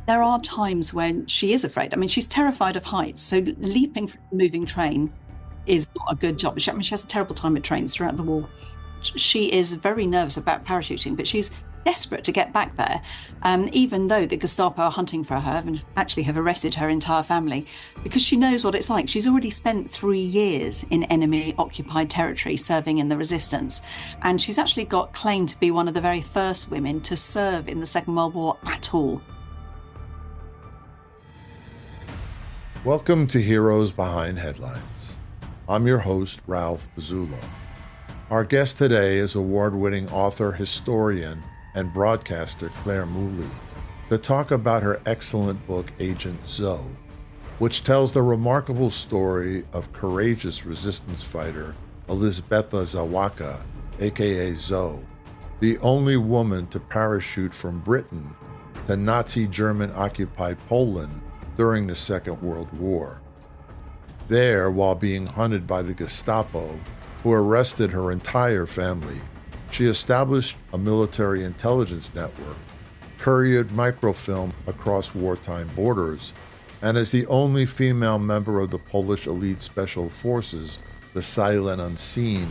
There are times when she is afraid. I mean, she's terrified of heights. So leaping from a moving train is not a good job. She has a terrible time at trains throughout the war. She is very nervous about parachuting, but she's desperate to get back there, even though the Gestapo are hunting for her and actually have arrested her entire family, because she knows what it's like. She's already spent 3 years in enemy-occupied territory serving in the resistance, and she's actually got claimed to be one of the very first women to serve in the Second World War at all. Welcome to Heroes Behind Headlines. I'm your host, Ralph Pizzullo. Our guest today is award-winning author, historian, and broadcaster Clare Mulley to talk about her excellent book, Agent Zoe, which tells the remarkable story of courageous resistance fighter Elżbieta Zawacka, aka Zoe, the only woman to parachute from Britain to Nazi German-occupied Poland during the Second World War. There, while being hunted by the Gestapo, who arrested her entire family, she established a military intelligence network, couriered microfilm across wartime borders, and as the only female member of the Polish elite special forces, the Silent Unseen,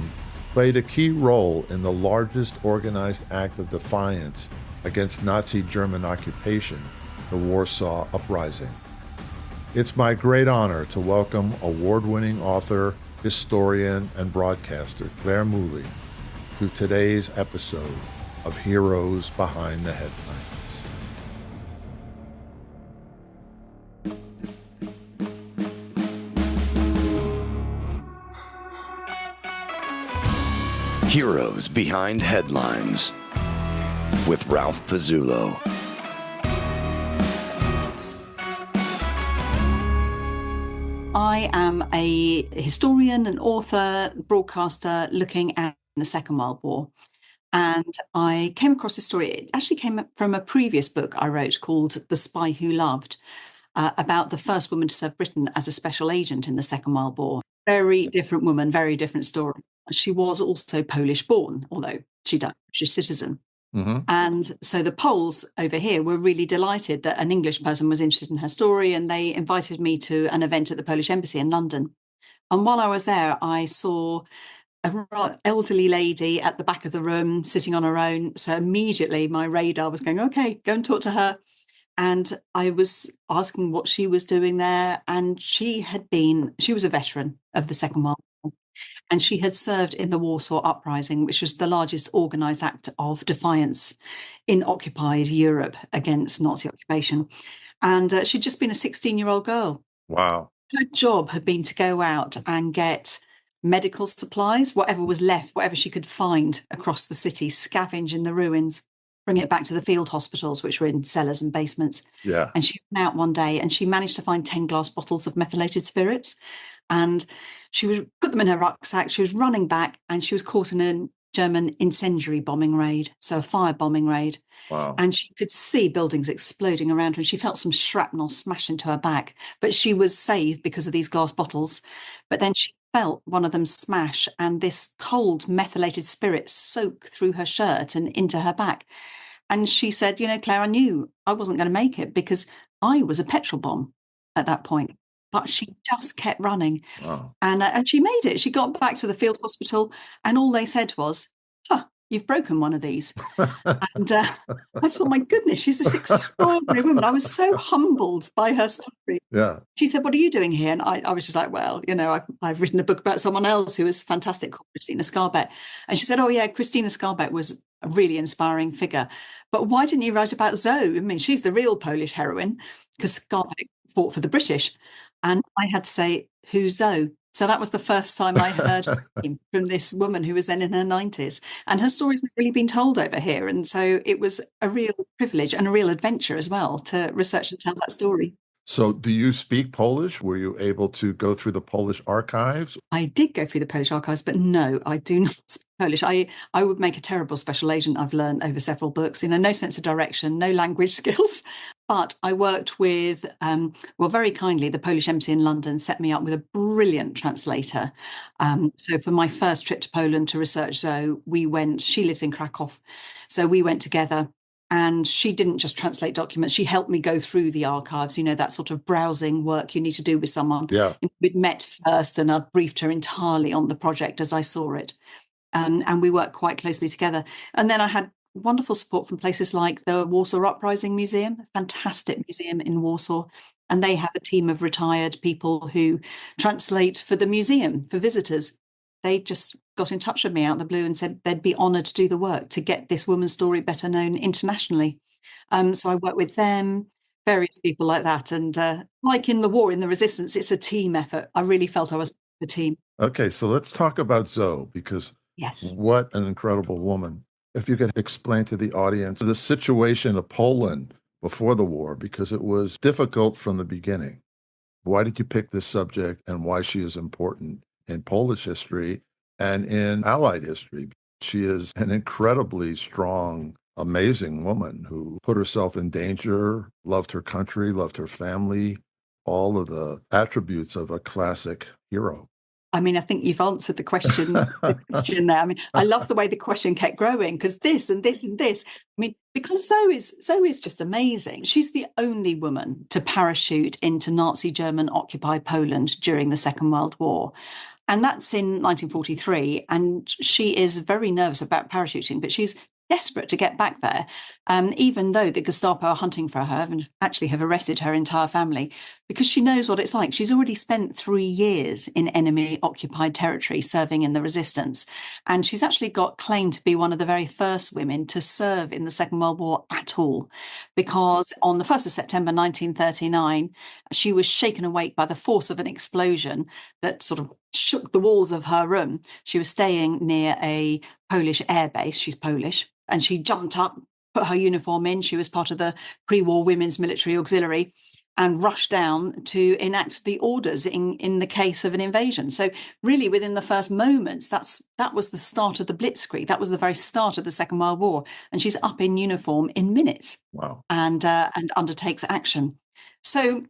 played a key role in the largest organized act of defiance against Nazi German occupation, the Warsaw Uprising. It's my great honor to welcome award-winning author, historian, and broadcaster Clare Mulley to today's episode of Heroes Behind the Headlines. Heroes Behind Headlines with Ralph Pizzullo. I am a historian, an author, broadcaster looking at the Second World War. And I came across this story. It actually came from a previous book I wrote called The Spy Who Loved, about the first woman to serve Britain as a special agent in the Second World War. Very different woman, very different story. She was also Polish born, although she's a citizen. Mm-hmm. And so the Poles over here were really delighted that an English person was interested in her story, and they invited me to an event at the Polish Embassy in London. And while I was there, I saw an elderly lady at the back of the room sitting on her own. So immediately my radar was going, okay, go and talk to her. And I was asking what she was doing there. And she was a veteran of the Second World War. And she had served in the Warsaw Uprising, which was the largest organised act of defiance in occupied Europe against Nazi occupation. And she'd just been a 16-year-old girl. Wow. Her job had been to go out and get medical supplies, whatever was left, whatever she could find across the city, scavenge in the ruins, bring it back to the field hospitals, which were in cellars and basements. Yeah. And she went out one day and she managed to find 10 glass bottles of methylated spirits. And she was put them in her rucksack. She was running back and she was caught in a German incendiary bombing raid, so a fire bombing raid. Wow. And she could see buildings exploding around her. And she felt some shrapnel smash into her back, but she was saved because of these glass bottles. But then she felt one of them smash, and this cold methylated spirit soak through her shirt and into her back. And she said, Claire, I knew I wasn't going to make it because I was a petrol bomb at that point. But she just kept running. Wow. And she made it. She got back to the field hospital and all they said was, you've broken one of these. And I thought, my goodness, she's this extraordinary woman. I was so humbled by her story. Yeah. She said, what are you doing here? And I was just like, well, I've written a book about someone else who was fantastic, called Christina Skarbek. And she said, oh, yeah, Christina Skarbek was a really inspiring figure. But why didn't you write about Zoe? I mean, she's the real Polish heroine because Skarbek fought for the British. And I had to say, who's Zoe? So that was the first time I heard from this woman who was then in her 90s. And her story's not really been told over here. And so it was a real privilege and a real adventure as well to research and tell that story. So do you speak Polish? Were you able to go through the Polish archives? I did go through the Polish archives, but no, I do not speak Polish. I would make a terrible special agent. I've learned over several books, no sense of direction, no language skills. But I worked with, very kindly, the Polish Embassy in London set me up with a brilliant translator. So for my first trip to Poland to research Zoe, she lives in Krakow. So we went together And she didn't just translate documents. She helped me go through the archives, that sort of browsing work you need to do with someone. Yeah. We'd met first and I'd briefed her entirely on the project as I saw it. And we worked quite closely together. And then I had wonderful support from places like the Warsaw Uprising Museum, a fantastic museum in Warsaw. And they have a team of retired people who translate for the museum, for visitors. They just got in touch with me out of the blue and said they'd be honoured to do the work to get this woman's story better known internationally. So I worked with them, various people like that. And like in the war, in the resistance, it's a team effort. I really felt I was a team. Okay, so let's talk about Zoe, because Yes. what an incredible woman. If you could explain to the audience the situation of Poland before the war, because it was difficult from the beginning. Why did you pick this subject and why she is important in Polish history and in Allied history? She is an incredibly strong, amazing woman who put herself in danger, loved her country, loved her family, all of the attributes of a classic hero. I mean, I think you've answered the question there. I mean, I love the way the question kept growing, because this and this and this. I mean, because Zoe is just amazing. She's the only woman to parachute into Nazi German occupied Poland during the Second World War. And that's in 1943. And she is very nervous about parachuting, but she's desperate to get back there, even though the Gestapo are hunting for her and actually have arrested her entire family, because she knows what it's like. She's already spent 3 years in enemy-occupied territory serving in the resistance. And she's actually got claimed to be one of the very first women to serve in the Second World War at all, because on the 1st of September 1939, she was shaken awake by the force of an explosion that sort of shook the walls of her room. She was staying near a Polish air base. She's Polish. And she jumped up, put her uniform in. She was part of the pre-war Women's Military Auxiliary, and rushed down to enact the orders in the case of an invasion. So really, within the first moments, that was the start of the Blitzkrieg. That was the very start of the Second World War. And she's up in uniform in minutes. Wow. And undertakes action. So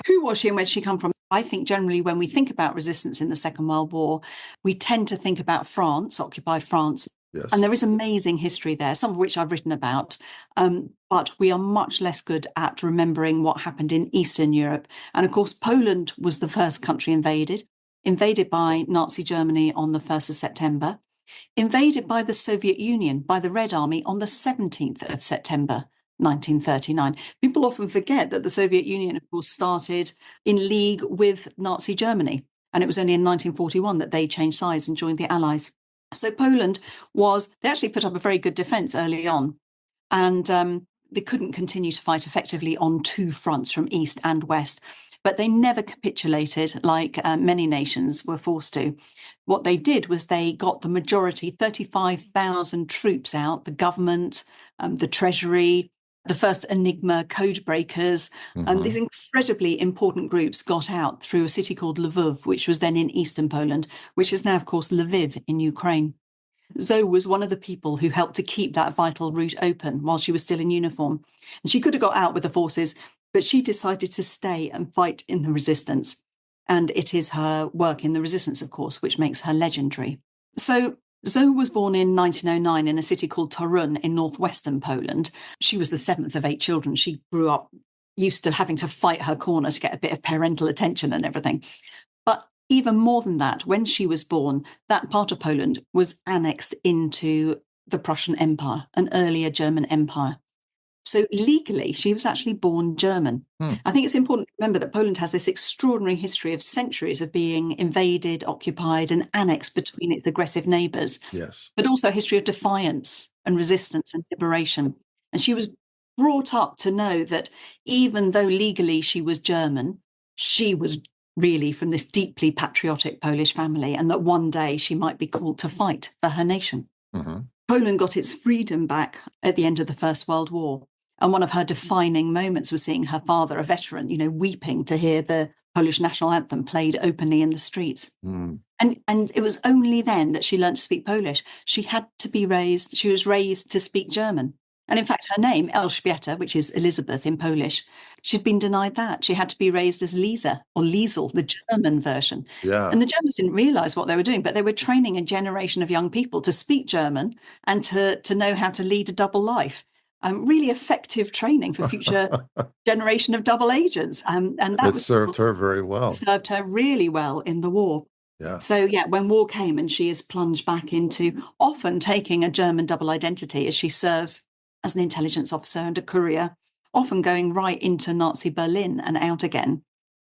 who was she and where did she come from? I think generally when we think about resistance in the Second World War, we tend to think about France, occupied France. Yes. And there is amazing history there, some of which I've written about. But we are much less good at remembering what happened in Eastern Europe. And of course, Poland was the first country invaded by Nazi Germany on the 1st of September, invaded by the Soviet Union, by the Red Army on the 17th of September. 1939. People often forget that the Soviet Union, of course, started in league with Nazi Germany. And it was only in 1941 that they changed sides and joined the Allies. So Poland they actually put up a very good defence early on. And they couldn't continue to fight effectively on two fronts, from east and west. But they never capitulated like many nations were forced to. What they did was they got the majority, 35,000 troops out, the government, the treasury, the first Enigma code breakers. These incredibly important groups got out through a city called Lvov, which was then in eastern Poland, which is now, of course, Lviv in Ukraine. Zoe was one of the people who helped to keep that vital route open while she was still in uniform. And she could have got out with the forces, but she decided to stay and fight in the resistance. And it is her work in the resistance, of course, which makes her legendary. So Zoe was born in 1909 in a city called Toruń in northwestern Poland. She was the seventh of 8 children. She grew up used to having to fight her corner to get a bit of parental attention and everything. But even more than that, when she was born, that part of Poland was annexed into the Prussian Empire, an earlier German empire. So legally, she was actually born German. I think it's important to remember that Poland has this extraordinary history of centuries of being invaded, occupied, and annexed between its aggressive neighbours. Yes. But also a history of defiance and resistance and liberation. And she was brought up to know that even though legally she was German, she was really from this deeply patriotic Polish family, and that one day she might be called to fight for her nation. Poland got its freedom back at the end of the First World War. And one of her defining moments was seeing her father, a veteran, weeping to hear the Polish national anthem played openly in the streets. And it was only then that she learned to speak Polish. She was raised to speak German. And in fact, her name, Elżbieta, which is Elizabeth in Polish, she'd been denied that. She had to be raised as Lisa or Liesel, the German version. Yeah. And the Germans didn't realise what they were doing, but they were training a generation of young people to speak German and to know how to lead a double life. really effective training for future generation of double agents. And that served her very well. Served her really well in the war. Yeah. So, yeah, when war came and she is plunged back into often taking a German double identity as she serves as an intelligence officer and a courier, often going right into Nazi Berlin and out again.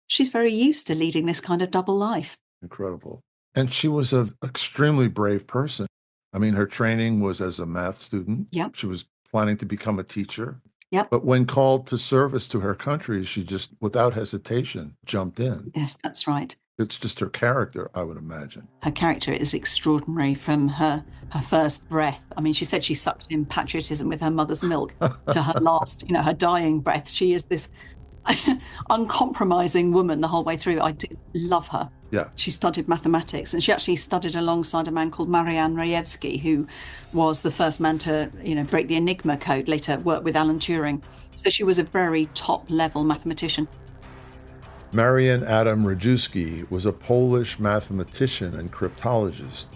She's very used to leading this kind of double life. Incredible. And she was an extremely brave person. I mean, her training was as a math student. Yep. She was planning to become a teacher. Yep. But when called to service to her country, she just, without hesitation, jumped in. Yes, that's right. It's just her character, I would imagine. Her character is extraordinary from her first breath. I mean, she said she sucked in patriotism with her mother's milk to her last, her dying breath. She is this uncompromising woman the whole way through. I do love her. Yeah. She studied mathematics, and she actually studied alongside a man called Marian Rejewski, who was the first man to, break the Enigma code, later worked with Alan Turing. So she was a very top-level mathematician. Marian Adam Rejewski was a Polish mathematician and cryptologist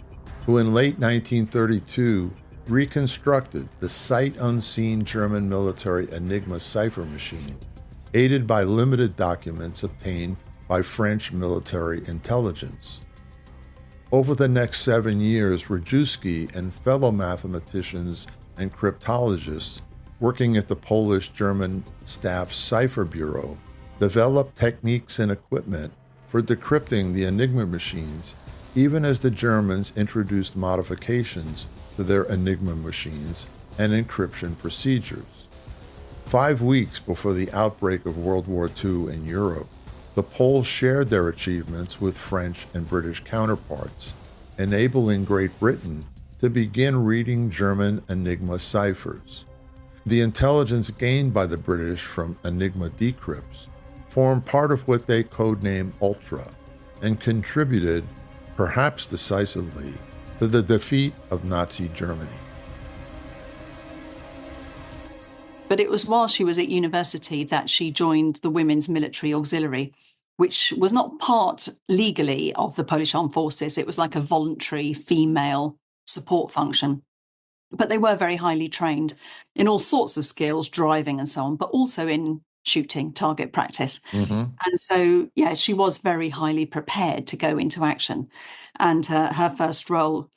who in late 1932 reconstructed the sight-unseen German military Enigma cipher machine, aided by limited documents obtained by French military intelligence. Over the next 7 years, Rejewski and fellow mathematicians and cryptologists working at the Polish-German Staff Cipher Bureau developed techniques and equipment for decrypting the Enigma machines, even as the Germans introduced modifications to their Enigma machines and encryption procedures. 5 weeks before the outbreak of World War II in Europe, the Poles shared their achievements with French and British counterparts, enabling Great Britain to begin reading German Enigma ciphers. The intelligence gained by the British from Enigma decrypts formed part of what they codenamed Ultra and contributed, perhaps decisively, to the defeat of Nazi Germany. But it was while she was at university that she joined the Women's Military Auxiliary, which was not part legally of the Polish Armed Forces. It was like a voluntary female support function. But they were very highly trained in all sorts of skills, driving and so on, but also in shooting, target practice. Mm-hmm. And so, yeah, she was very highly prepared to go into action. And her first role,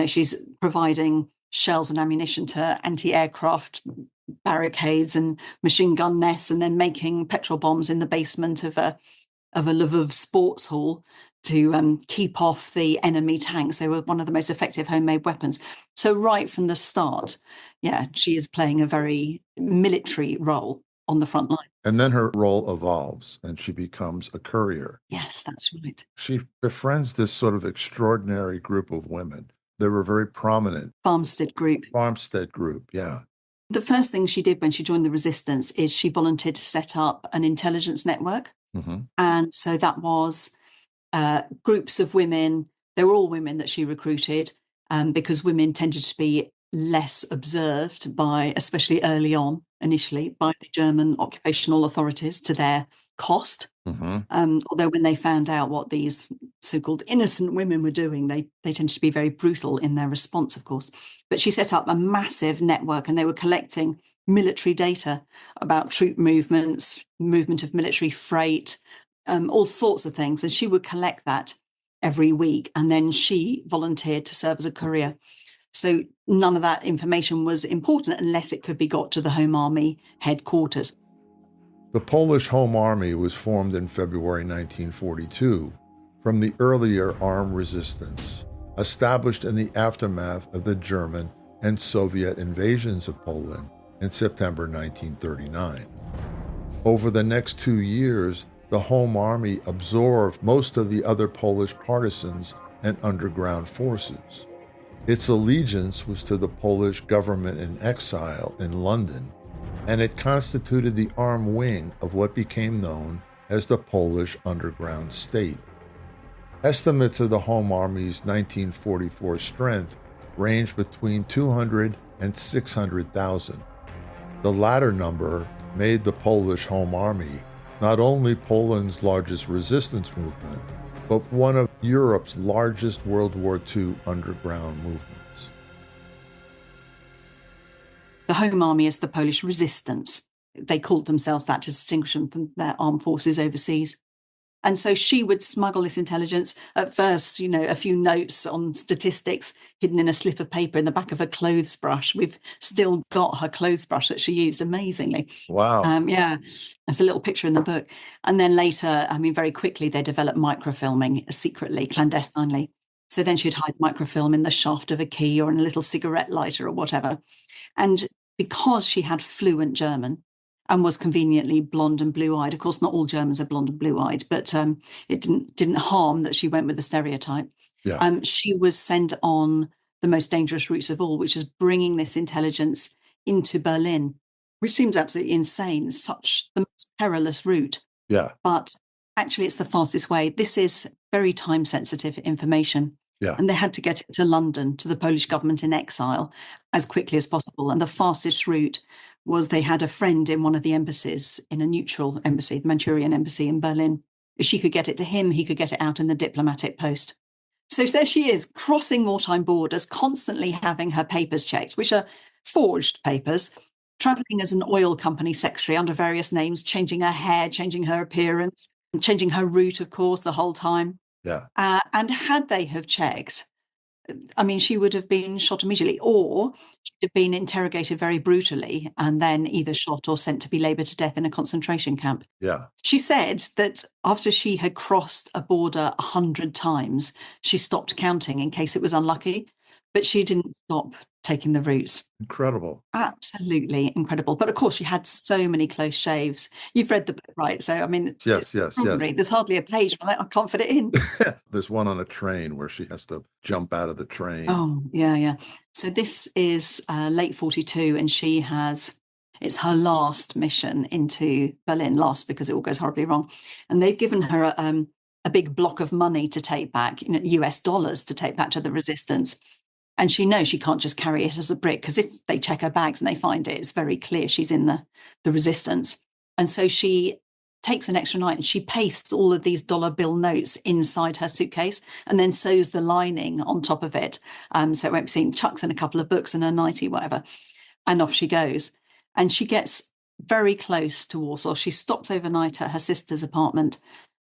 she's providing shells and ammunition to anti-aircraft barricades and machine gun nests, and then making petrol bombs in the basement of a Lvov sports hall to keep off the enemy tanks. They were one of the most effective homemade weapons. So right from the start, yeah, she is playing a very military role on the front line. And then her role evolves and she becomes a courier. Yes, that's right. She befriends this sort of extraordinary group of women. They were very prominent. Farmstead Group, yeah. The first thing she did when she joined the resistance is she volunteered to set up an intelligence network. Mm-hmm. And so that was groups of women. They were all women that she recruited because women tended to be less observed by, especially early on, initially, by the German occupational authorities to their cost. Mm-hmm. Although when they found out what these so-called innocent women were doing, they tended to be very brutal in their response, of course. But she set up a massive network, and they were collecting military data about troop movements, movement of military freight, all sorts of things. And she would collect that every week. And then she volunteered to serve as a courier. So none of that information was important unless it could be got to the Home Army headquarters. The Polish Home Army was formed in February 1942 from the earlier armed resistance, established in the aftermath of the German and Soviet invasions of Poland in September 1939. Over the next 2 years, the Home Army absorbed most of the other Polish partisans and underground forces. Its allegiance was to the Polish government in exile in London, and it constituted the armed wing of what became known as the Polish underground state. Estimates of the Home Army's 1944 strength ranged between 200 and 600,000. The latter number made the Polish Home Army not only Poland's largest resistance movement, but one of Europe's largest World War II underground movements. The the Home Army as the Polish resistance. They called themselves that to distinguish them from their armed forces overseas. And so she would smuggle this intelligence. At first, a few notes on statistics hidden in a slip of paper in the back of her clothes brush. We've still got her clothes brush that she used amazingly. Wow. Yeah, there's a little picture in the book. And then later, very quickly, they developed microfilming secretly, clandestinely. So then she'd hide microfilm in the shaft of a key or in a little cigarette lighter or whatever. And because she had fluent German, and was conveniently blonde and blue-eyed. Of course, not all Germans are blonde and blue-eyed, but it didn't harm that she went with the stereotype. Yeah. She was sent on the most dangerous routes of all, which is bringing this intelligence into Berlin, which seems absolutely insane, such the most perilous route. Yeah. But actually, it's the fastest way. This is very time-sensitive information. Yeah. And they had to get it to London, to the Polish government in exile, as quickly as possible. And the fastest route was they had a friend in one of the embassies, in a neutral embassy, the Manchurian embassy in Berlin. If she could get it to him, he could get it out in the diplomatic post. So there she is, crossing wartime borders, constantly having her papers checked, which are forged papers, traveling as an oil company secretary under various names, changing her hair, changing her appearance, and changing her route, of course, the whole time. Yeah. And had they have checked, she would have been shot immediately, or she'd have been interrogated very brutally and then either shot or sent to be laboured to death in a concentration camp. Yeah. She said that after she had crossed a border 100 times, she stopped counting in case it was unlucky, but she didn't stop taking the routes. Incredible. Absolutely incredible. But of course, she had so many close shaves. You've read the book, right? So, Yes. There's hardly a page where I can't fit it in. There's one on a train where she has to jump out of the train. Oh, yeah. So this is late 42, and it's her last mission into Berlin, last because it all goes horribly wrong. And they've given her a big block of money to take back, US dollars to take back to the resistance. And she knows she can't just carry it as a brick, because if they check her bags and they find it, it's very clear she's in the resistance. And so she takes an extra night and she pastes all of these dollar bill notes inside her suitcase and then sews the lining on top of it. So it won't be seen, chucks in a couple of books and a nightie, whatever. And off she goes. And she gets very close to Warsaw. She stops overnight at her sister's apartment,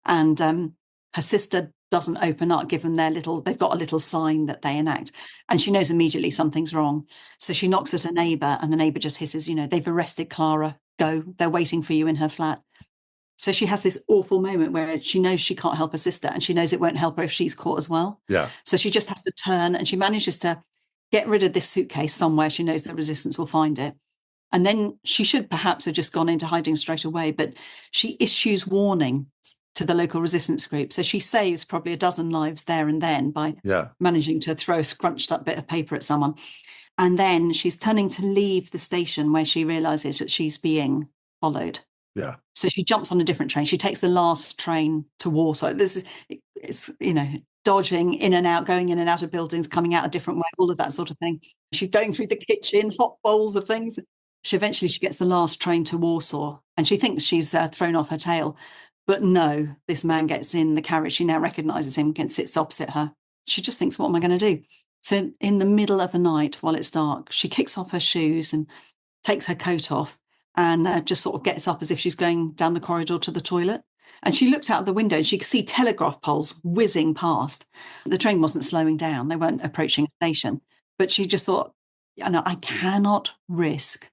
and her sister doesn't open up, given they've got a little sign that they enact. And she knows immediately something's wrong. So she knocks at her neighbour, and the neighbour just hisses, they've arrested Clara. Go, they're waiting for you in her flat. So she has this awful moment where she knows she can't help her sister, and she knows it won't help her if she's caught as well. Yeah. So she just has to turn, and she manages to get rid of this suitcase somewhere. She knows the resistance will find it. And then she should perhaps have just gone into hiding straight away, but she issues warning to the local resistance group. So she saves probably a dozen lives there and then by managing to throw a scrunched up bit of paper at someone. And then she's turning to leave the station where she realizes that she's being followed. Yeah. So she jumps on a different train. She takes the last train to Warsaw. It's dodging in and out, going in and out of buildings, coming out a different way, all of that sort of thing. She's going through the kitchen, hot bowls of things. She gets the last train to Warsaw, and she thinks she's thrown off her tail. But no, this man gets in the carriage. She now recognises him and sits opposite her. She just thinks, what am I going to do? So in the middle of the night, while it's dark, she kicks off her shoes and takes her coat off and just sort of gets up as if she's going down the corridor to the toilet. And she looked out of the window and she could see telegraph poles whizzing past. The train wasn't slowing down. They weren't approaching a station. But she just thought, I cannot risk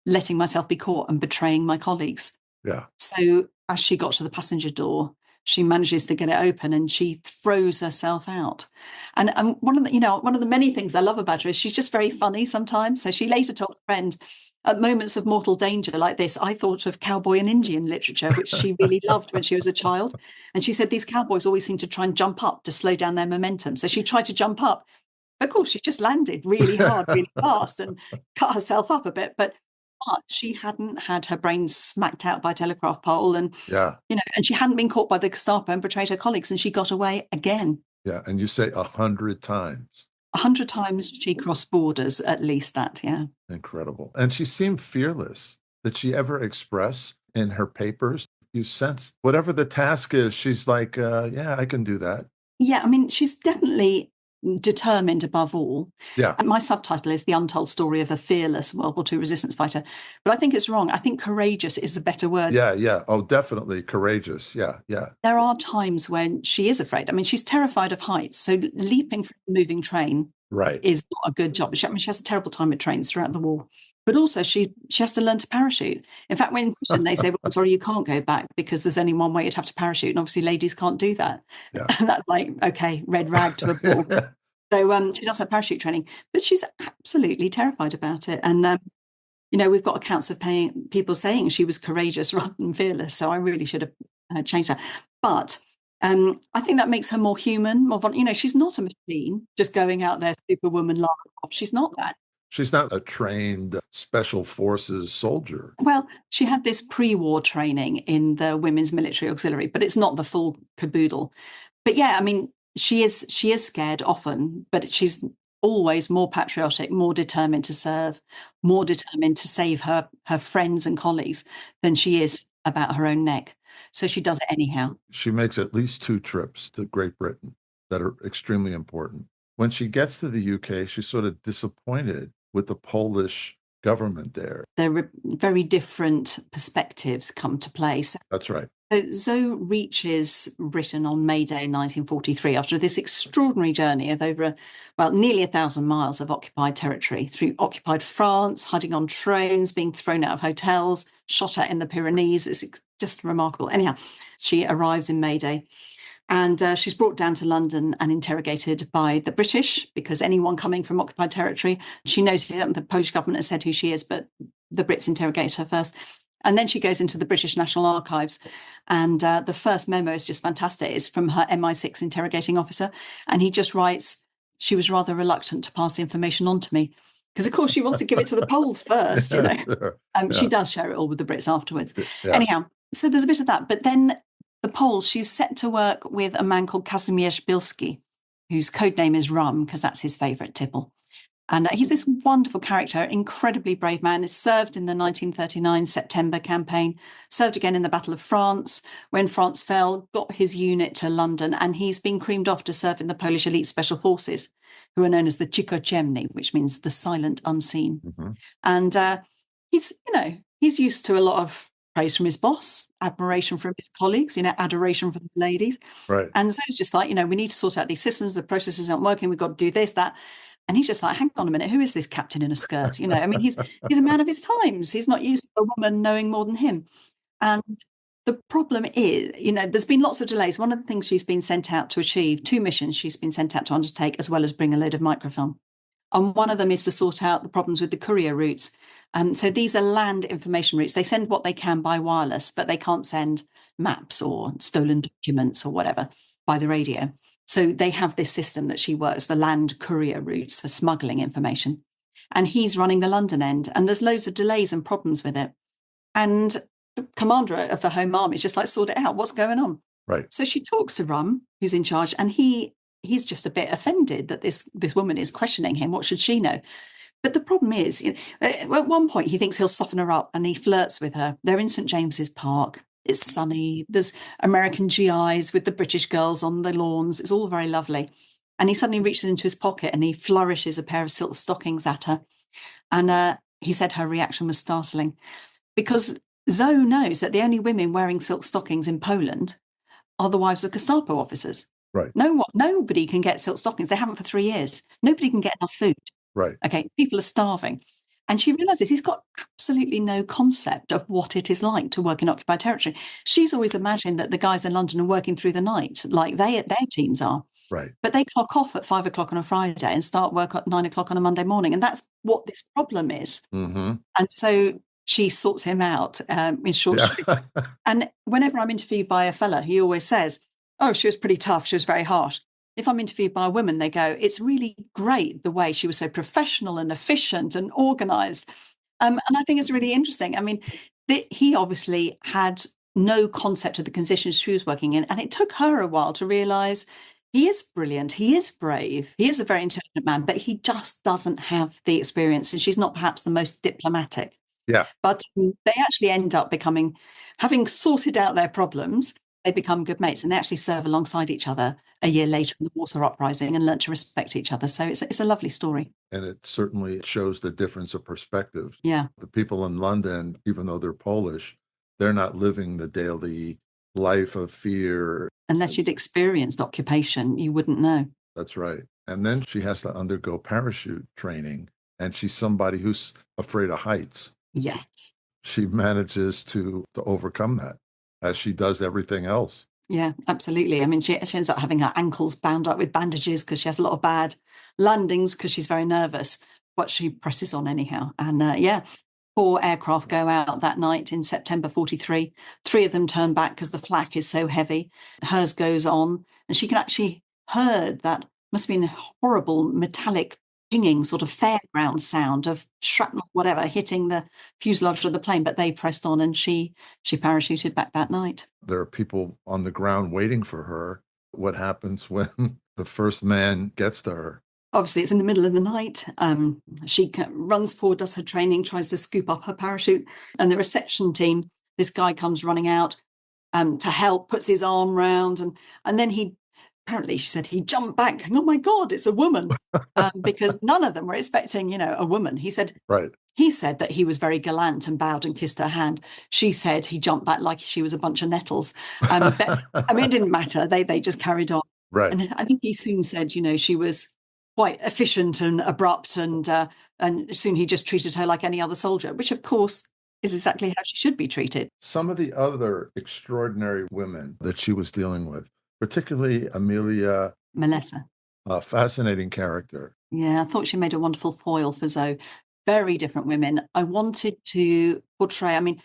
letting myself be caught and betraying my colleagues. Yeah. So as she got to the passenger door, she manages to get it open and she throws herself out. And one of the many things I love about her is she's just very funny sometimes. So she later told a friend, at moments of mortal danger like this, I thought of cowboy and Indian literature, which she really loved when she was a child. And she said these cowboys always seem to try and jump up to slow down their momentum. So she tried to jump up. Of course, she just landed really hard, really fast and cut herself up a bit. But she hadn't had her brain smacked out by a telegraph pole, and and she hadn't been caught by the Gestapo and betrayed her colleagues, and she got away again. Yeah, and you say 100 times. 100 times she crossed borders, at least that, yeah. Incredible. And she seemed fearless. Did she ever express in her papers? You sense whatever the task is, she's like, I can do that. Yeah, she's definitely determined above all. Yeah. And my subtitle is The Untold Story of a Fearless World War II Resistance Fighter. But I think it's wrong. I think courageous is a better word. Yeah. Oh, definitely courageous. Yeah. There are times when she is afraid. I mean, she's terrified of heights. So leaping from a moving train is not a good job. She has a terrible time at trains throughout the war. But also she has to learn to parachute. In fact, when they say, well, I'm sorry, you can't go back because there's only one way you'd have to parachute. And obviously ladies can't do that. Yeah. And that's like, okay, red rag to a bull. So she does have parachute training, but she's absolutely terrified about it. And, we've got accounts of people saying she was courageous rather than fearless. So I really should have changed that. But I think that makes her more human, she's not a machine just going out there, superwoman, laugh off. She's not that. She's not a trained special forces soldier. Well, she had this pre-war training in the Women's Military Auxiliary, but it's not the full caboodle. But yeah, I mean, she is scared often, but she's always more patriotic, more determined to serve, more determined to save her friends and colleagues than she is about her own neck. So she does it anyhow. She makes at least 2 trips to Great Britain that are extremely important. When she gets to the UK, she's sort of disappointed with the Polish government there. There are very different perspectives come to play. So that's right. So Zoe reaches Britain on May Day 1943 after this extraordinary journey of nearly 1,000 miles of occupied territory through occupied France, hiding on trains, being thrown out of hotels, shot at in the Pyrenees. It's just remarkable. Anyhow, she arrives in May Day and she's brought down to London and interrogated by the British, because anyone coming from occupied territory, she knows that the Polish government has said who she is, but the Brits interrogate her first. And then she goes into the British National Archives. And the first memo is just fantastic. It's from her MI6 interrogating officer. And he just writes, she was rather reluctant to pass the information on to me. Because, of course, she wants to give it to the Poles first, Sure. She does share it all with the Brits afterwards. Yeah. Anyhow, so there's a bit of that. But then the Poles, she's set to work with a man called Kazimierz Bilski, whose code name is Rum, because that's his favourite tipple. And he's this wonderful character, incredibly brave man. He served in the 1939 September campaign, served again in the Battle of France. When France fell, got his unit to London, and he's been creamed off to serve in the Polish elite special forces, who are known as the Cichociemni, which means the silent unseen. Mm-hmm. And he's used to a lot of praise from his boss, admiration from his colleagues, adoration from the ladies. Right. And so it's just like, we need to sort out these systems, the processes aren't working, we've got to do this, that. And he's just like, hang on a minute, who is this captain in a skirt? He's a man of his times. He's not used to a woman knowing more than him. And the problem is, there's been lots of delays. One of the things she's been sent out to achieve, 2 missions she's been sent out to undertake, as well as bring a load of microfilm. And one of them is to sort out the problems with the courier routes. So these are land information routes. They send what they can by wireless, but they can't send maps or stolen documents or whatever by the radio. So they have this system that she works for land courier routes for smuggling information. And he's running the London end. And there's loads of delays and problems with it. And the commander of the Home Army is just like, sort it out. What's going on? Right. So she talks to Rum, who's in charge, and he's just a bit offended that this woman is questioning him. What should she know? But the problem is, at one point, he thinks he'll soften her up and he flirts with her. They're in St. James's Park. It's sunny. There's American GIs with the British girls on the lawns. It's all very lovely. And he suddenly reaches into his pocket and he flourishes a pair of silk stockings at her. And he said her reaction was startling, because Zoe knows that the only women wearing silk stockings in Poland are the wives of Gestapo officers. Right. Nobody can get silk stockings. They haven't for 3 years. Nobody can get enough food. Right. Okay. People are starving. And she realises he's got absolutely no concept of what it is like to work in occupied territory. She's always imagined that the guys in London are working through the night, like their teams are. Right. But they clock off at 5 o'clock on a Friday and start work at 9 o'clock on a Monday morning. And that's what this problem is. Mm-hmm. And so she sorts him out in short. Yeah. And whenever I'm interviewed by a fella, he always says, oh, she was pretty tough. She was very harsh. If I'm interviewed by a woman, they go, it's really great the way she was so professional and efficient and organised. And I think it's really interesting. I mean, he obviously had no concept of the conditions she was working in. And it took her a while to realise he is brilliant. He is brave. He is a very intelligent man, but he just doesn't have the experience. And she's not perhaps the most diplomatic. Yeah. But they actually end up having sorted out their problems, They become good mates, and they actually serve alongside each other a year later in the Warsaw Uprising and learn to respect each other. So it's a lovely story. And it certainly shows the difference of perspectives. Yeah. The people in London, even though they're Polish, they're not living the daily life of fear. Unless you'd experienced occupation, you wouldn't know. That's right. And then she has to undergo parachute training, and she's somebody who's afraid of heights. Yes. She manages to overcome that, as she does everything else. Yeah, absolutely. I mean, she ends up having her ankles bound up with bandages because she has a lot of bad landings because she's very nervous, but she presses on anyhow. And 4 aircraft go out that night in September 43. 3 of them turn back because the flak is so heavy. Hers goes on, and she can actually heard that must have been a horrible metallic pinging sort of fairground sound of shrapnel, whatever, hitting the fuselage of the plane. But they pressed on, and she parachuted back that night. There are people on the ground waiting for her. What happens when the first man gets to her? Obviously, it's in the middle of the night. She runs forward, does her training, tries to scoop up her parachute. And the reception team, this guy comes running out to help, puts his arm round. And then apparently, she said, he jumped back. Oh, my God, it's a woman. Because none of them were expecting, a woman. He said, right. He said that he was very gallant and bowed and kissed her hand. She said he jumped back like she was a bunch of nettles. But, I mean, it didn't matter. They just carried on. Right. And I think he soon said, she was quite efficient and abrupt, and soon he just treated her like any other soldier, which, of course, is exactly how she should be treated. Some of the other extraordinary women that she was dealing with, particularly Amelia Melessa. A fascinating character. Yeah, I thought she made a wonderful foil for Zoe. Very different women. I wanted to portray, I mean,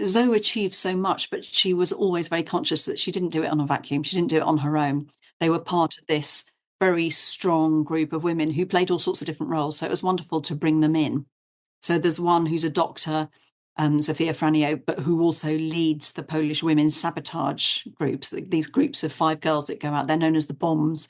Zoe achieved so much, but she was always very conscious that she didn't do it on a vacuum. She didn't do it on her own. They were part of this very strong group of women who played all sorts of different roles. So it was wonderful to bring them in. So there's one who's a doctor, Zofia Franio, but who also leads the Polish women's sabotage groups, these groups of 5 girls that go out. They're known as the bombs,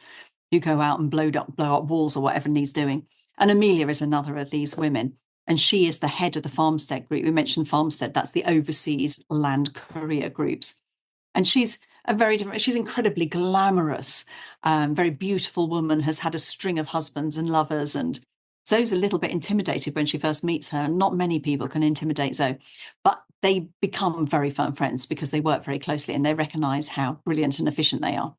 who go out and blow up walls or whatever needs doing. And Amelia is another of these women. And she is the head of the farmstead group. We mentioned farmstead. That's the overseas land courier groups. And she's she's incredibly glamorous, very beautiful woman, has had a string of husbands and lovers. And Zoe's a little bit intimidated when she first meets her. And not many people can intimidate Zoe. But they become very firm friends because they work very closely and they recognise how brilliant and efficient they are.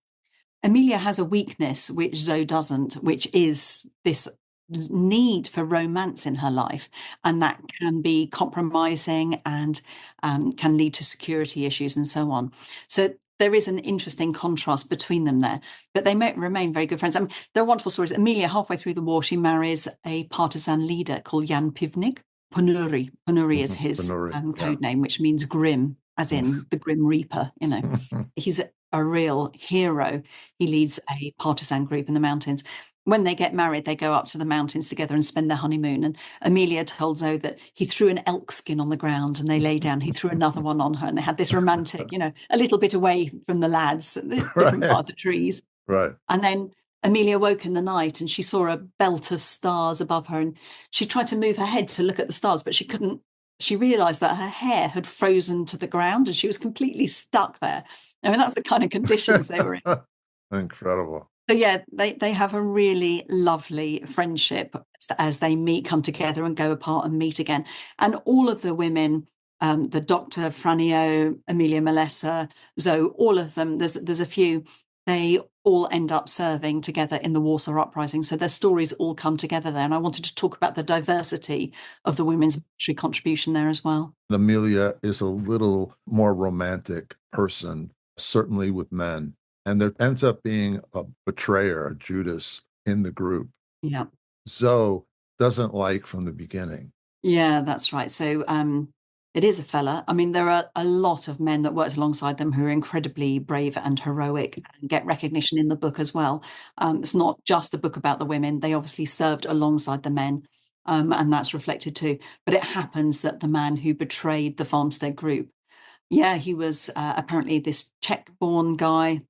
Amelia has a weakness which Zoe doesn't, which is this need for romance in her life, and that can be compromising and can lead to security issues and so on. So there is an interesting contrast between them there, but they may remain very good friends. I mean, there are wonderful stories. Amelia, halfway through the war, she marries a partisan leader called Jan Pivnik. Ponuri is his code name, which means grim, as in the Grim Reaper. He's a real hero. He leads a partisan group in the mountains. When they get married, they go up to the mountains together and spend their honeymoon. And Amelia told Zoe that he threw an elk skin on the ground and they lay down. He threw another one on her and they had this romantic, a little bit away from the lads, a different part of the trees. Right. And then Amelia woke in the night and she saw a belt of stars above her, and she tried to move her head to look at the stars, but she couldn't. She realised that her hair had frozen to the ground and she was completely stuck there. I mean, that's the kind of conditions they were in. Incredible. So yeah, they have a really lovely friendship as they come together and go apart and meet again. And all of the women, the Dr. Franio, Amelia Melessa, Zoe, all of them, there's a few, they all end up serving together in the Warsaw Uprising. So their stories all come together there. And I wanted to talk about the diversity of the women's military contribution there as well. Amelia is a little more romantic person, certainly with men. And there ends up being a betrayer, a Judas in the group. Yeah. Zoe doesn't like from the beginning. Yeah, that's right. So it is a fella. I mean, there are a lot of men that worked alongside them who are incredibly brave and heroic and get recognition in the book as well. It's not just a book about the women. They obviously served alongside the men, and that's reflected too. But it happens that the man who betrayed the farmstead group, he was apparently this Czech-born guy,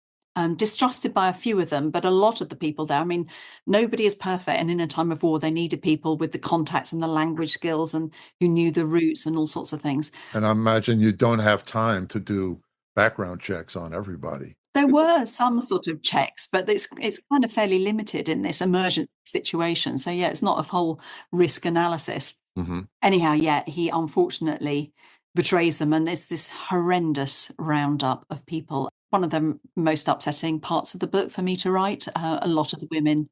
distrusted by a few of them, but a lot of the people there, I mean, nobody is perfect. And in a time of war, they needed people with the contacts and the language skills and who knew the routes and all sorts of things. And I imagine you don't have time to do background checks on everybody. There were some sort of checks, but it's kind of fairly limited in this emergency situation. So, yeah, it's not a whole risk analysis. Mm-hmm. Anyhow, yeah, he unfortunately betrays them, and it's this horrendous roundup of people. One of the most upsetting parts of the book for me to write. A lot of the women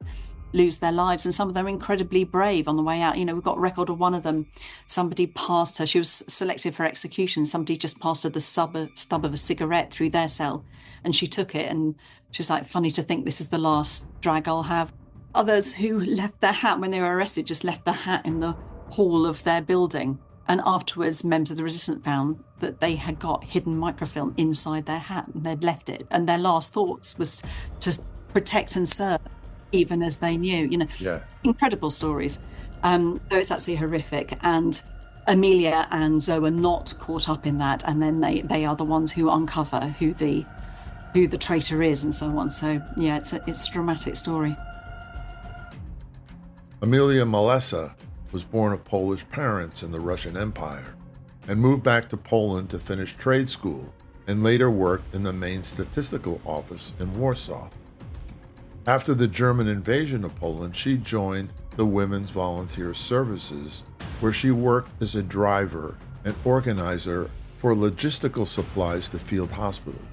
lose their lives, and some of them are incredibly brave on the way out. We've got a record of one of them. Somebody passed her. She was selected for execution. Somebody just passed her the stub of a cigarette through their cell, and she took it, and she was like, funny to think this is the last drag I'll have. Others who left their hat when they were arrested just left the hat in the hall of their building. And afterwards, members of the resistance found that they had got hidden microfilm inside their hat, and they'd left it. And their last thoughts was to protect and serve, even as they knew. Yeah. Incredible stories. So it's absolutely horrific. And Amelia and Zoe are not caught up in that, and then they are the ones who uncover who the traitor is, and so on. So yeah, it's a dramatic story. Amelia Malesa was born of Polish parents in the Russian Empire and moved back to Poland to finish trade school and later worked in the main statistical office in Warsaw. After the German invasion of Poland, she joined the Women's Volunteer Services, where she worked as a driver and organizer for logistical supplies to field hospitals.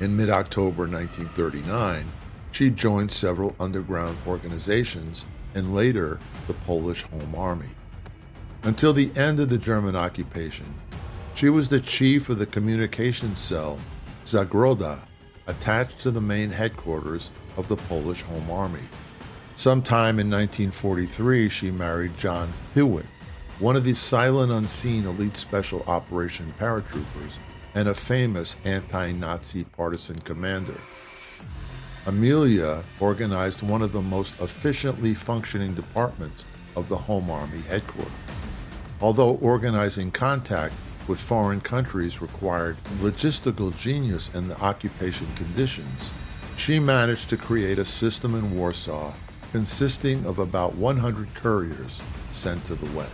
In mid-October 1939, she joined several underground organizations and later the Polish Home Army. Until the end of the German occupation, she was the chief of the communications cell, Zagroda, attached to the main headquarters of the Polish Home Army. Sometime in 1943, she married John Hewitt, one of the silent unseen elite special operation paratroopers and a famous anti-Nazi partisan commander. Amelia organized one of the most efficiently functioning departments of the Home Army headquarters. Although organizing contact with foreign countries required logistical genius in the occupation conditions, she managed to create a system in Warsaw consisting of about 100 couriers sent to the West.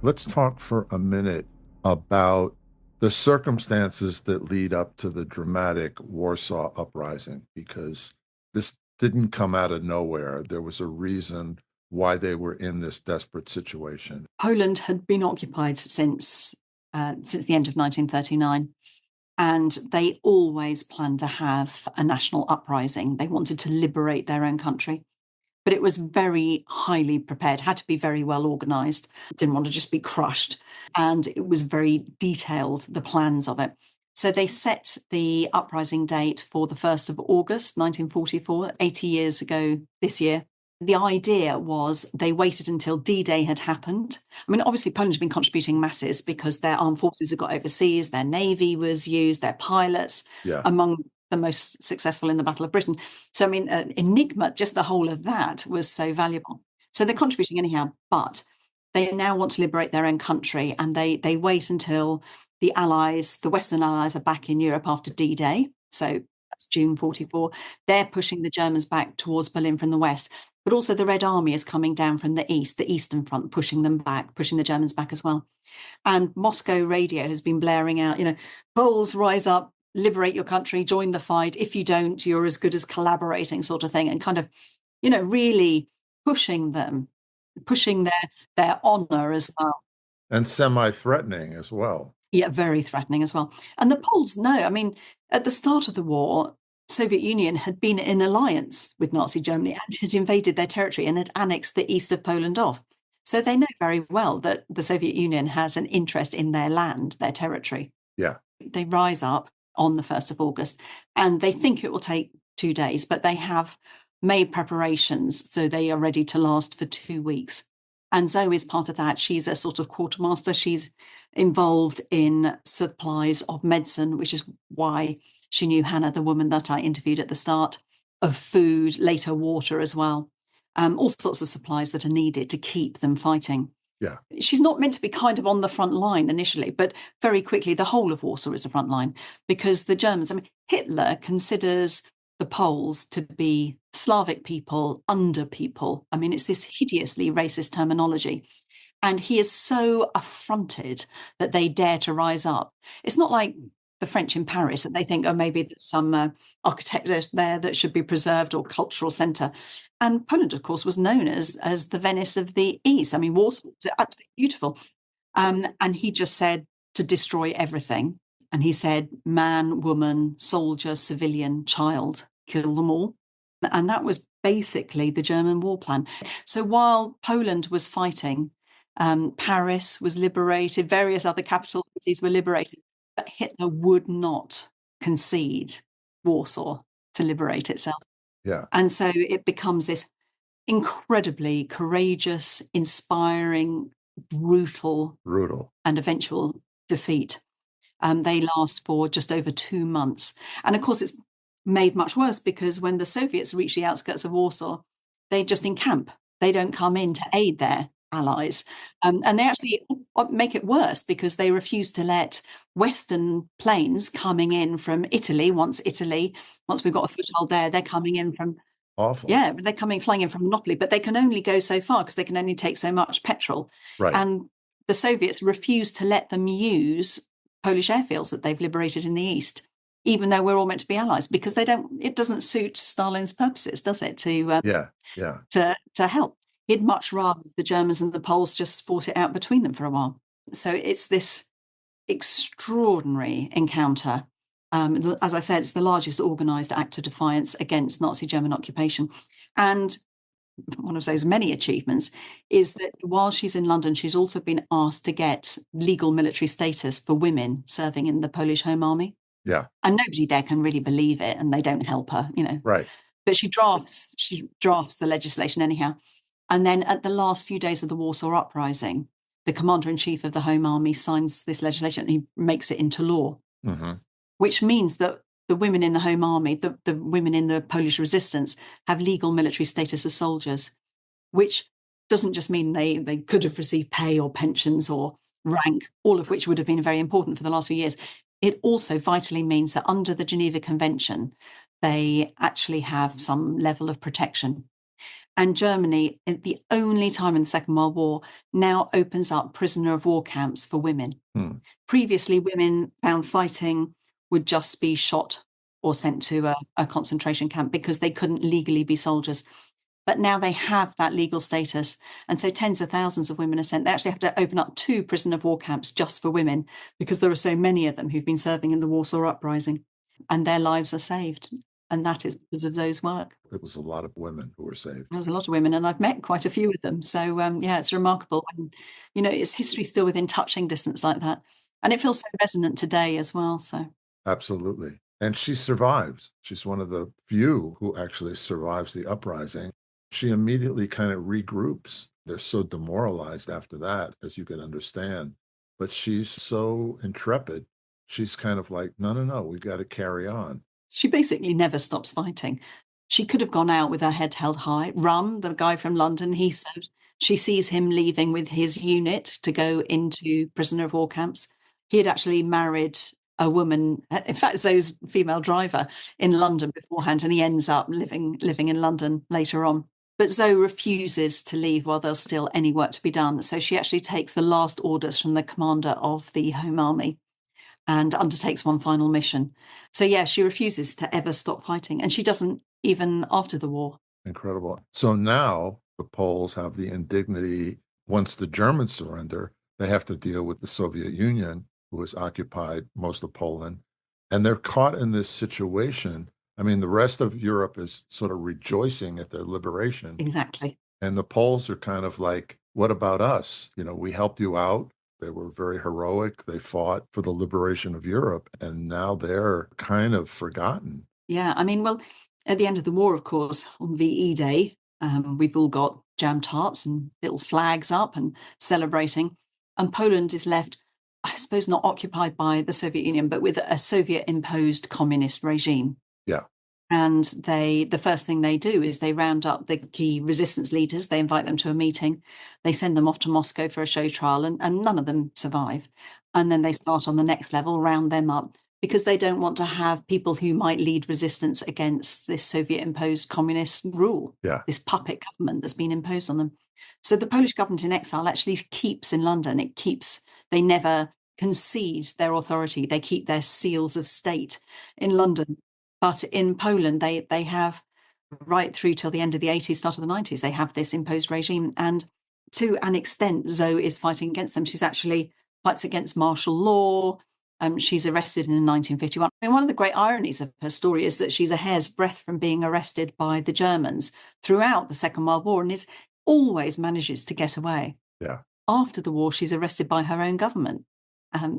Let's talk for a minute about the circumstances that lead up to the dramatic Warsaw Uprising, because this didn't come out of nowhere. There was a reason why they were in this desperate situation. Poland had been occupied since the end of 1939, and they always planned to have a national uprising. They wanted to liberate their own country. But it was very highly prepared, had to be very well organised, didn't want to just be crushed. And it was very detailed, the plans of it. So they set the uprising date for the 1st of August, 1944, 80 years ago this year. The idea was they waited until D-Day had happened. I mean, obviously, Poland had been contributing masses because their armed forces had got overseas, their navy was used, their pilots, among the most successful in the Battle of Britain. So, I mean, enigma, just the whole of that was so valuable. So they're contributing anyhow, but they now want to liberate their own country, and they wait until the Allies, the Western Allies, are back in Europe after D-Day. So that's June 44. They're pushing the Germans back towards Berlin from the west, but also the Red Army is coming down from the east, the Eastern Front, pushing them back, pushing the Germans back as well. And Moscow radio has been blaring out, Poles, rise up, liberate your country, join the fight. If you don't, you're as good as collaborating, sort of thing, and kind of, really pushing them, pushing their honor as well. And semi-threatening as well. Yeah, very threatening as well. And the Poles know, I mean, at the start of the war, Soviet Union had been in alliance with Nazi Germany and had invaded their territory and had annexed the east of Poland off. So they know very well that the Soviet Union has an interest in their land, their territory. Yeah. They rise up on the 1st of August, and they think it will take 2 days, but they have made preparations, so they are ready to last for 2 weeks. And Zoe is part of that. She's a sort of quartermaster. She's involved in supplies of medicine, which is why she knew Hannah, the woman that I interviewed at the start, of food, later water as well. All sorts of supplies that are needed to keep them fighting. Yeah. She's not meant to be kind of on the front line initially, but very quickly the whole of Warsaw is the front line, because the Germans, I mean, Hitler considers the Poles to be Slavic people, under people. I mean, it's this hideously racist terminology. And he is so affronted that they dare to rise up. It's not like the French in Paris that they think, oh, maybe there's some architecture there that should be preserved or cultural centre. And Poland, of course, was known as the Venice of the East. I mean, Warsaw was absolutely beautiful. And he just said to destroy everything. And he said, man, woman, soldier, civilian, child, kill them all. And that was basically the German war plan. So while Poland was fighting, Paris was liberated, various other capital cities were liberated, but Hitler would not concede Warsaw to liberate itself. Yeah. And so it becomes this incredibly courageous, inspiring, brutal, and eventual defeat. They last for just over 2 months. And of course, it's made much worse because when the Soviets reach the outskirts of Warsaw, they just encamp. They don't come in to aid their allies. And they actually make it worse because they refuse to let Western planes coming in from Italy, once we've got a foothold there, they're coming in from... Awful. Yeah, they're flying in from Monopoly, but they can only go so far because they can only take so much petrol. Right. And the Soviets refuse to let them use Polish airfields that they've liberated in the east, even though we're all meant to be allies, because it doesn't suit Stalin's purposes, does it, to help. He'd much rather the Germans and the Poles just fought it out between them for a while. So it's this extraordinary encounter. As I said, it's the largest organised act of defiance against Nazi German occupation. And one of those many achievements is that while she's in London, she's also been asked to get legal military status for women serving in the Polish Home Army. Yeah. And nobody there can really believe it, and they don't help her, Right. But she drafts the legislation anyhow. And then at the last few days of the Warsaw Uprising, the commander-in-chief of the Home Army signs this legislation and he makes it into law, which means that the women in the Home Army, the women in the Polish resistance, have legal military status as soldiers, which doesn't just mean they could have received pay or pensions or rank, all of which would have been very important for the last few years. It also vitally means that under the Geneva Convention, they actually have some level of protection. And Germany, the only time in the Second World War, now opens up prisoner of war camps for women. Previously, women found fighting would just be shot or sent to a concentration camp because they couldn't legally be soldiers. But now they have that legal status. And so tens of thousands of women are sent. They actually have to open up 2 prisoner of war camps just for women because there are so many of them who've been serving in the Warsaw Uprising, and their lives are saved. And that is because of those work. It was a lot of women who were saved. There was a lot of women, and I've met quite a few of them. So, it's remarkable. And, it's history still within touching distance like that. And it feels so resonant today as well. So absolutely. And she survives. She's one of the few who actually survives the uprising. She immediately kind of regroups. They're so demoralized after that, as you can understand. But she's so intrepid. She's kind of like, no, we got to carry on. She basically never stops fighting. She could have gone out with her head held high. Rum, the guy from London, she sees him leaving with his unit to go into prisoner of war camps. He had actually married a woman, in fact, Zoe's female driver, in London beforehand, and he ends up living in London later on. But Zoe refuses to leave while there's still any work to be done. So she actually takes the last orders from the commander of the Home Army and undertakes one final mission. So, she refuses to ever stop fighting. And she doesn't even after the war. Incredible. So now the Poles have the indignity, once the Germans surrender, they have to deal with the Soviet Union, who has occupied most of Poland. And they're caught in this situation. I mean, the rest of Europe is sort of rejoicing at their liberation. Exactly. And the Poles are kind of like, what about us? We helped you out. They were very heroic. They fought for the liberation of Europe, and now they're kind of forgotten. Yeah, I mean, well, at the end of the war, of course, on VE Day, we've all got jam tarts and little flags up and celebrating. And Poland is left, I suppose, not occupied by the Soviet Union, but with a Soviet-imposed communist regime. Yeah. And the first thing they do is they round up the key resistance leaders. They invite them to a meeting. They send them off to Moscow for a show trial, and none of them survive. And then they start on the next level, round them up, because they don't want to have people who might lead resistance against this Soviet-imposed communist rule, this puppet government that's been imposed on them. So the Polish government in exile actually keeps in London. They never concede their authority. They keep their seals of state in London. But in Poland, they have, right through till the end of the 80s, start of the 90s, they have this imposed regime. And to an extent, Zoe is fighting against them. She's actually fights against martial law. She's arrested in 1951. I mean, one of the great ironies of her story is that she's a hair's breadth from being arrested by the Germans throughout the Second World War, and always manages to get away. Yeah. After the war, she's arrested by her own government,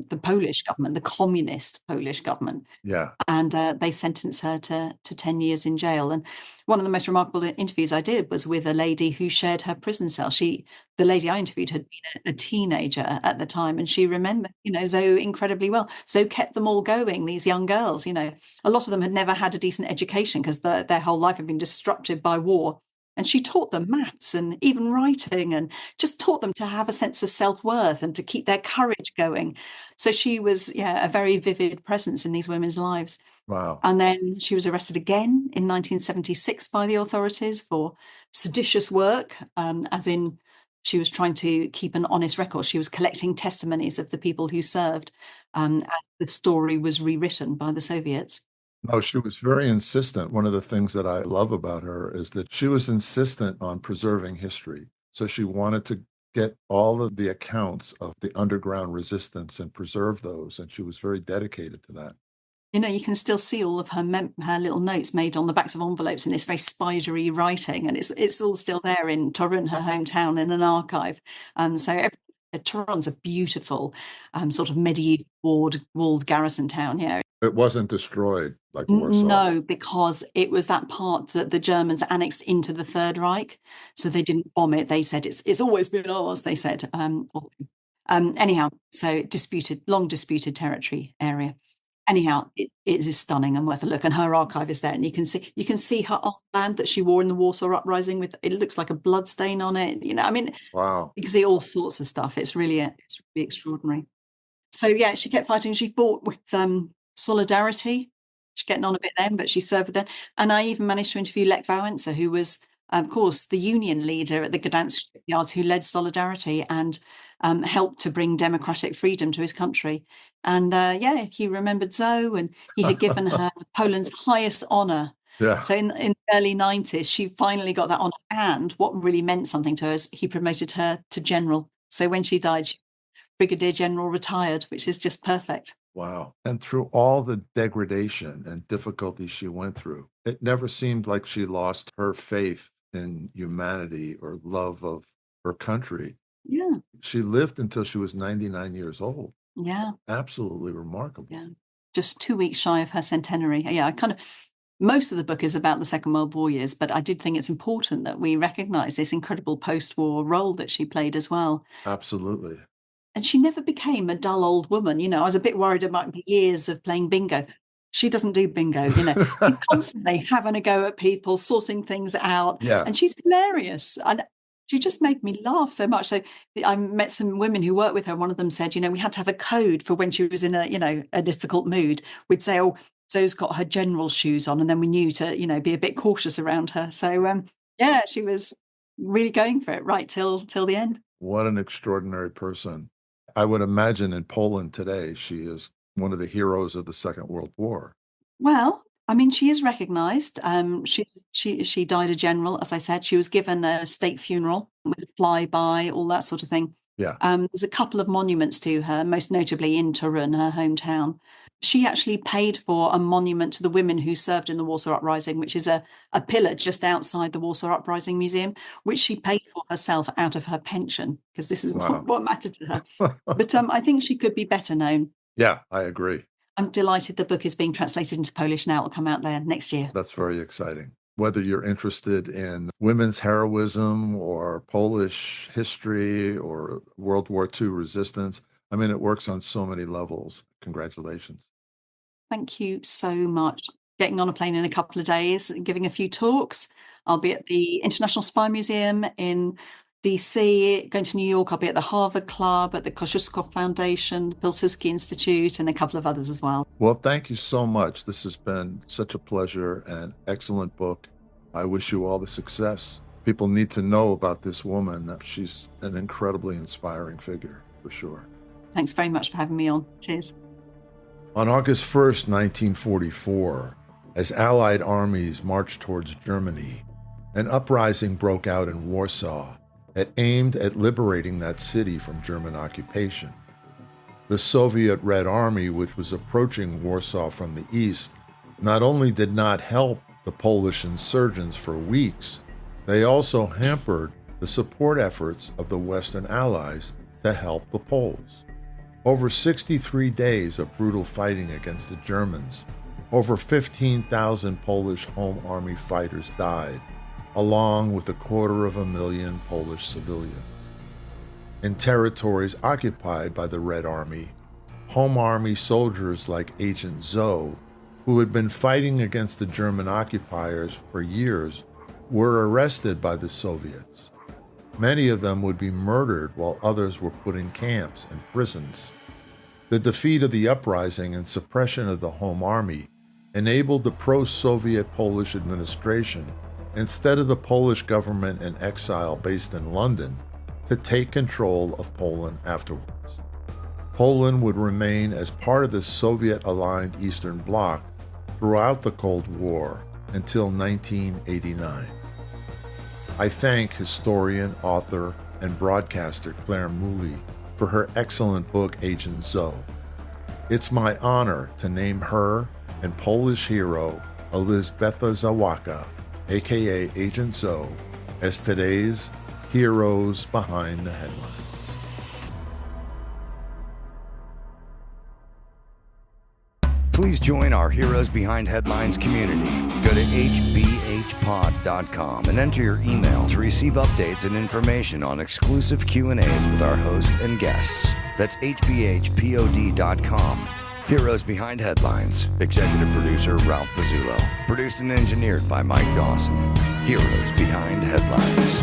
the Polish government, the communist Polish government. Yeah. And they sentence her to 10 years in jail. And one of the most remarkable interviews I did was with a lady who shared her prison cell. The lady I interviewed had been a teenager at the time, and she remembered, Zoe incredibly well. Zoe kept them all going, these young girls. A lot of them had never had a decent education because their whole life had been disrupted by war. And she taught them maths and even writing, and just taught them to have a sense of self-worth and to keep their courage going. So she was, a very vivid presence in these women's lives. Wow. And then she was arrested again in 1976 by the authorities for seditious work, as in she was trying to keep an honest record. She was collecting testimonies of the people who served, and the story was rewritten by the Soviets. No, she was very insistent. One of the things that I love about her is that she was insistent on preserving history. So she wanted to get all of the accounts of the underground resistance and preserve those. And she was very dedicated to that. You can still see all of her little notes made on the backs of envelopes in this very spidery writing. And it's all still there in Torun, her hometown, in an archive. Torun's a beautiful sort of medieval walled garrison town here. It wasn't destroyed like Warsaw. No, because it was that part that the Germans annexed into the Third Reich. So they didn't bomb it. They said it's always been ours, they said. Anyhow, so long disputed territory area. Anyhow, it is stunning and worth a look. And her archive is there. And you can see her armband that she wore in the Warsaw Uprising it looks like a blood stain on it. Wow. You can see all sorts of stuff. It's really extraordinary. So yeah, she kept fighting. She fought with Solidarity. She's getting on a bit then, but she served with them. And I even managed to interview Lech Wałęsa, who was, of course, the union leader at the Gdansk shipyards, who led Solidarity and helped to bring democratic freedom to his country. And he remembered Zoe, and he had given her Poland's highest honour. Yeah. So in the early 90s, she finally got that honour. And what really meant something to her is he promoted her to general. So when she died, Brigadier General retired, which is just perfect. Wow. And through all the degradation and difficulty she went through, it never seemed like she lost her faith in humanity or love of her country. Yeah. She lived until she was 99 years old. Yeah. Absolutely remarkable. Yeah. Just 2 weeks shy of her centenary. Yeah, most of the book is about the Second World War years, but I did think it's important that we recognise this incredible post-war role that she played as well. Absolutely. And she never became a dull old woman. I was a bit worried about years of playing bingo. She doesn't do bingo, She's constantly having a go at people, sorting things out. Yeah. And she's hilarious. And she just made me laugh so much. So I met some women who worked with her. One of them said, we had to have a code for when she was in a difficult mood. We'd say, oh, Zoe's got her general shoes on. And then we knew to, be a bit cautious around her. So, she was really going for it right till the end. What an extraordinary person. I would imagine in Poland today, she is one of the heroes of the Second World War. Well, she is recognised. She died a general, as I said. She was given a state funeral with a flyby, all that sort of thing. Yeah. There's a couple of monuments to her, most notably in Torun, her hometown. She actually paid for a monument to the women who served in the Warsaw Uprising, which is a pillar just outside the Warsaw Uprising Museum, which she paid for herself out of her pension, because this is what mattered to her. But I think she could be better known. Yeah, I agree. I'm delighted the book is being translated into Polish now. It'll come out there next year. That's very exciting. Whether you're interested in women's heroism or Polish history or World War II resistance, it works on so many levels. Congratulations. Thank you so much. Getting on a plane in a couple of days, giving a few talks. I'll be at the International Spy Museum in DC, going to New York, I'll be at the Harvard Club, at the Kosciuszko Foundation, the Pilsudski Institute, and a couple of others as well. Well, thank you so much. This has been such a pleasure and excellent book. I wish you all the success. People need to know about this woman. She's an incredibly inspiring figure, for sure. Thanks very much for having me on. Cheers. On August 1st, 1944, as Allied armies marched towards Germany, an uprising broke out in Warsaw that aimed at liberating that city from German occupation. The Soviet Red Army, which was approaching Warsaw from the east, not only did not help the Polish insurgents for weeks, they also hampered the support efforts of the Western Allies to help the Poles. Over 63 days of brutal fighting against the Germans, over 15,000 Polish Home Army fighters died, along with 250,000 Polish civilians. In territories occupied by the Red Army, Home Army soldiers like Agent Zoe, who had been fighting against the German occupiers for years, were arrested by the Soviets. Many of them would be murdered while others were put in camps and prisons. The defeat of the uprising and suppression of the Home Army enabled the pro-Soviet Polish administration, instead of the Polish government in exile based in London, to take control of Poland afterwards. Poland would remain as part of the Soviet-aligned Eastern Bloc throughout the Cold War until 1989. I thank historian, author, and broadcaster Clare Mulley for her excellent book, Agent Zoe. It's my honor to name her and Polish hero Elżbieta Zawacka, aka Agent Zoe, as today's Heroes Behind the Headlines. Please join our Heroes Behind Headlines community. Go to hbhpod.com and enter your email to receive updates and information on exclusive Q&As with our host and guests. That's hbhpod.com. Heroes Behind Headlines. Executive producer Ralph Pizzulo. Produced and engineered by Mike Dawson. Heroes Behind Headlines.